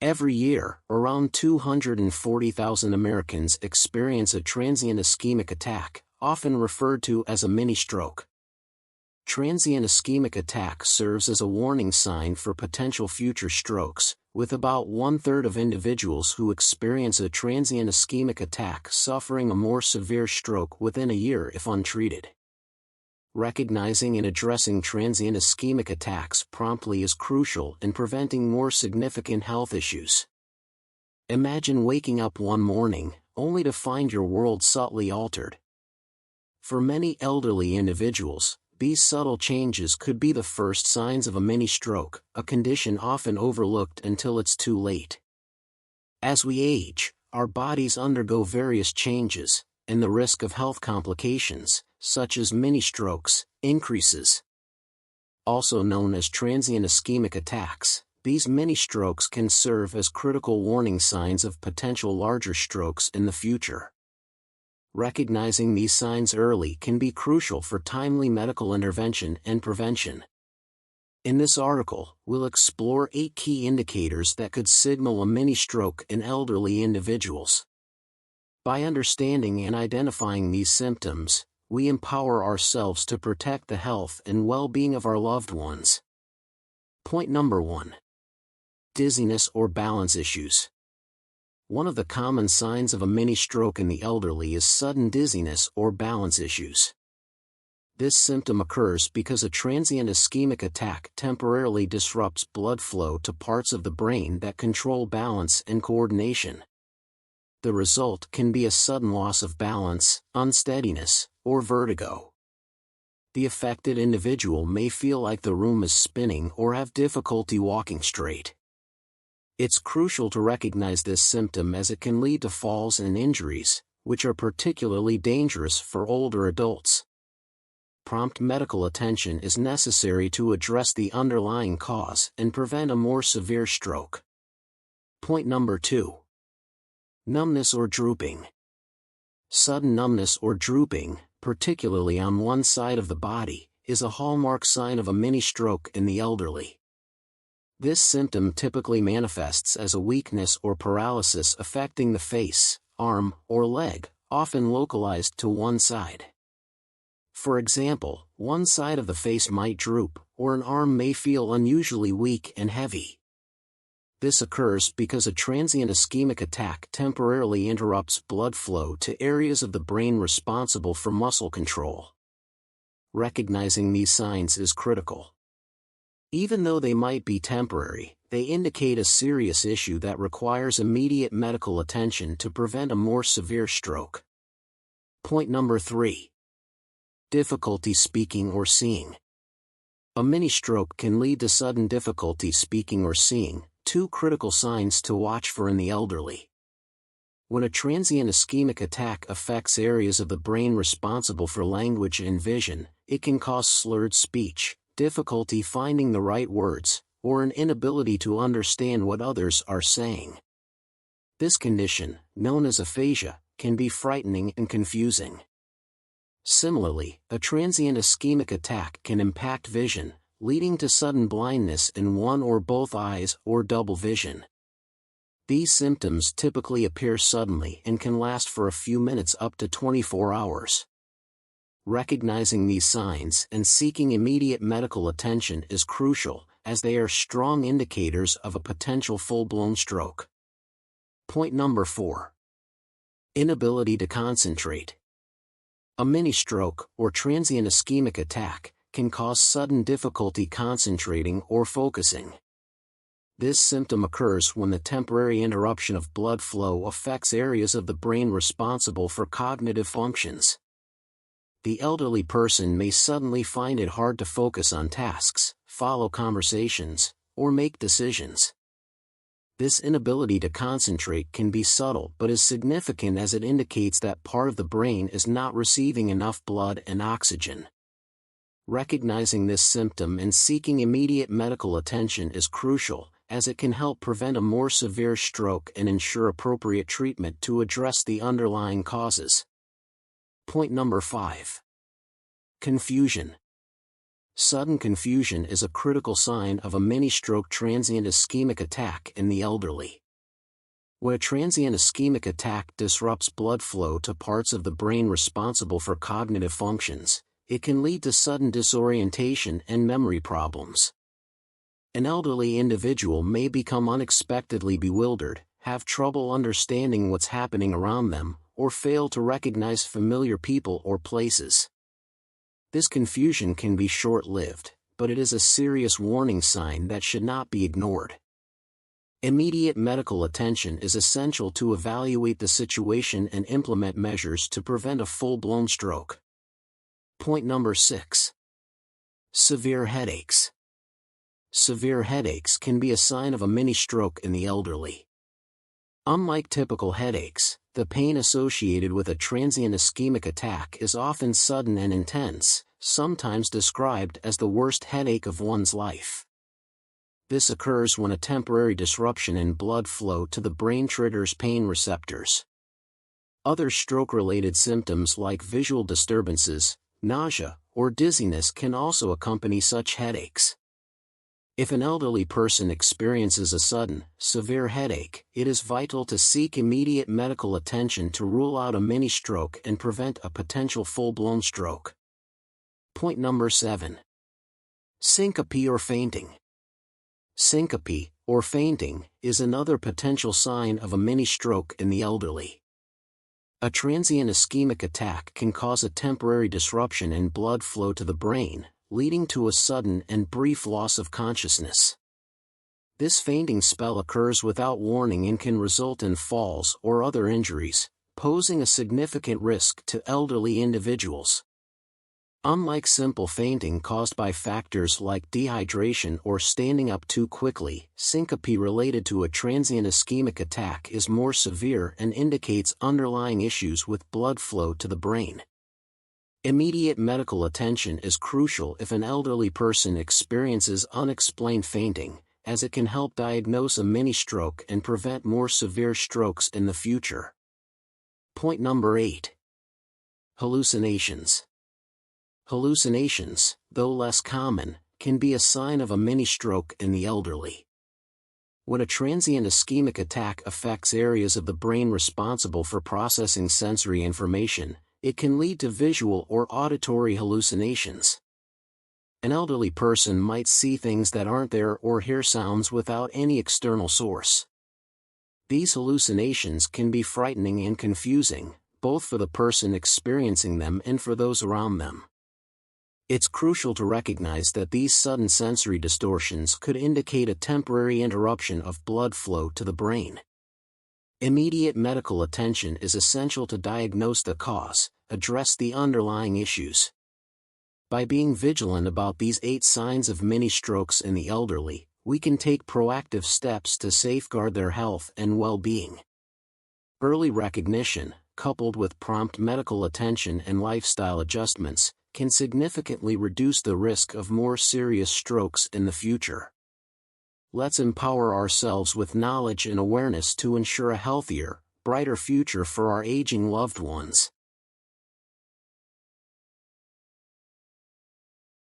Every year, around 240,000 Americans experience a transient ischemic attack, often referred to as a mini-stroke. Transient ischemic attack serves as a warning sign for potential future strokes, with about 1/3 of individuals who experience a transient ischemic attack suffering a more severe stroke within a year if untreated. Recognizing and addressing transient ischemic attacks promptly is crucial in preventing more significant health issues. Imagine waking up one morning, only to find your world subtly altered. For many elderly individuals, these subtle changes could be the first signs of a mini-stroke, a condition often overlooked until it's too late. As we age, our bodies undergo various changes, and the risk of health complications, such as mini-strokes, increases. Also known as transient ischemic attacks, these mini-strokes can serve as critical warning signs of potential larger strokes in the future. Recognizing these signs early can be crucial for timely medical intervention and prevention. In this article, we'll explore 8 key indicators that could signal a mini-stroke in elderly individuals. By understanding and identifying these symptoms, we empower ourselves to protect the health and well-being of our loved ones. Point number 1. Dizziness or balance issues. One of the common signs of a mini-stroke in the elderly is sudden dizziness or balance issues. This symptom occurs because a transient ischemic attack temporarily disrupts blood flow to parts of the brain that control balance and coordination. The result can be a sudden loss of balance, unsteadiness, or vertigo. The affected individual may feel like the room is spinning or have difficulty walking straight. It's crucial to recognize this symptom as it can lead to falls and injuries, which are particularly dangerous for older adults. Prompt medical attention is necessary to address the underlying cause and prevent a more severe stroke. Point number 2. Numbness or drooping. Sudden numbness or drooping, particularly on one side of the body, is a hallmark sign of a mini-stroke in the elderly. This symptom typically manifests as a weakness or paralysis affecting the face, arm, or leg, often localized to one side. For example, one side of the face might droop, or an arm may feel unusually weak and heavy. This occurs because a transient ischemic attack temporarily interrupts blood flow to areas of the brain responsible for muscle control. Recognizing these signs is critical. Even though they might be temporary, they indicate a serious issue that requires immediate medical attention to prevent a more severe stroke. Point number 3. Difficulty speaking or seeing. A mini-stroke can lead to sudden difficulty speaking or seeing, 2 critical signs to watch for in the elderly. When a transient ischemic attack affects areas of the brain responsible for language and vision, it can cause slurred speech, difficulty finding the right words, or an inability to understand what others are saying. This condition, known as aphasia, can be frightening and confusing. Similarly, a transient ischemic attack can impact vision, leading to sudden blindness in one or both eyes or double vision. These symptoms typically appear suddenly and can last for a few minutes up to 24 hours. Recognizing these signs and seeking immediate medical attention is crucial, as they are strong indicators of a potential full-blown stroke. Point number 4. Inability to concentrate. A mini-stroke, or transient ischemic attack, can cause sudden difficulty concentrating or focusing. This symptom occurs when the temporary interruption of blood flow affects areas of the brain responsible for cognitive functions. The elderly person may suddenly find it hard to focus on tasks, follow conversations, or make decisions. This inability to concentrate can be subtle but is significant, as it indicates that part of the brain is not receiving enough blood and oxygen. Recognizing this symptom and seeking immediate medical attention is crucial, as it can help prevent a more severe stroke and ensure appropriate treatment to address the underlying causes. Point number 5. Confusion. Sudden confusion is a critical sign of a mini-stroke transient ischemic attack in the elderly. When a transient ischemic attack disrupts blood flow to parts of the brain responsible for cognitive functions, it can lead to sudden disorientation and memory problems. An elderly individual may become unexpectedly bewildered, have trouble understanding what's happening around them, or fail to recognize familiar people or places. This confusion can be short-lived, but it is a serious warning sign that should not be ignored. Immediate medical attention is essential to evaluate the situation and implement measures to prevent a full-blown stroke. Point number 6. Severe headaches. Severe headaches can be a sign of a mini-stroke in the elderly. Unlike typical headaches, the pain associated with a transient ischemic attack is often sudden and intense, sometimes described as the worst headache of one's life. This occurs when a temporary disruption in blood flow to the brain triggers pain receptors. Other stroke-related symptoms like visual disturbances, nausea, or dizziness can also accompany such headaches. If an elderly person experiences a sudden, severe headache, it is vital to seek immediate medical attention to rule out a mini-stroke and prevent a potential full-blown stroke. Point number 7. Syncope or fainting. Syncope, or fainting, is another potential sign of a mini-stroke in the elderly. A transient ischemic attack can cause a temporary disruption in blood flow to the brain, leading to a sudden and brief loss of consciousness. This fainting spell occurs without warning and can result in falls or other injuries, posing a significant risk to elderly individuals. Unlike simple fainting caused by factors like dehydration or standing up too quickly, syncope related to a transient ischemic attack is more severe and indicates underlying issues with blood flow to the brain. Immediate medical attention is crucial if an elderly person experiences unexplained fainting, as it can help diagnose a mini-stroke and prevent more severe strokes in the future. Point number 8. Hallucinations. Hallucinations, though less common, can be a sign of a mini-stroke in the elderly. When a transient ischemic attack affects areas of the brain responsible for processing sensory information, it can lead to visual or auditory hallucinations. An elderly person might see things that aren't there or hear sounds without any external source. These hallucinations can be frightening and confusing, both for the person experiencing them and for those around them. It's crucial to recognize that these sudden sensory distortions could indicate a temporary interruption of blood flow to the brain. Immediate medical attention is essential to diagnose the cause, address the underlying issues. By being vigilant about these 8 signs of mini-strokes in the elderly, we can take proactive steps to safeguard their health and well-being. Early recognition, coupled with prompt medical attention and lifestyle adjustments, can significantly reduce the risk of more serious strokes in the future. Let's empower ourselves with knowledge and awareness to ensure a healthier, brighter future for our aging loved ones.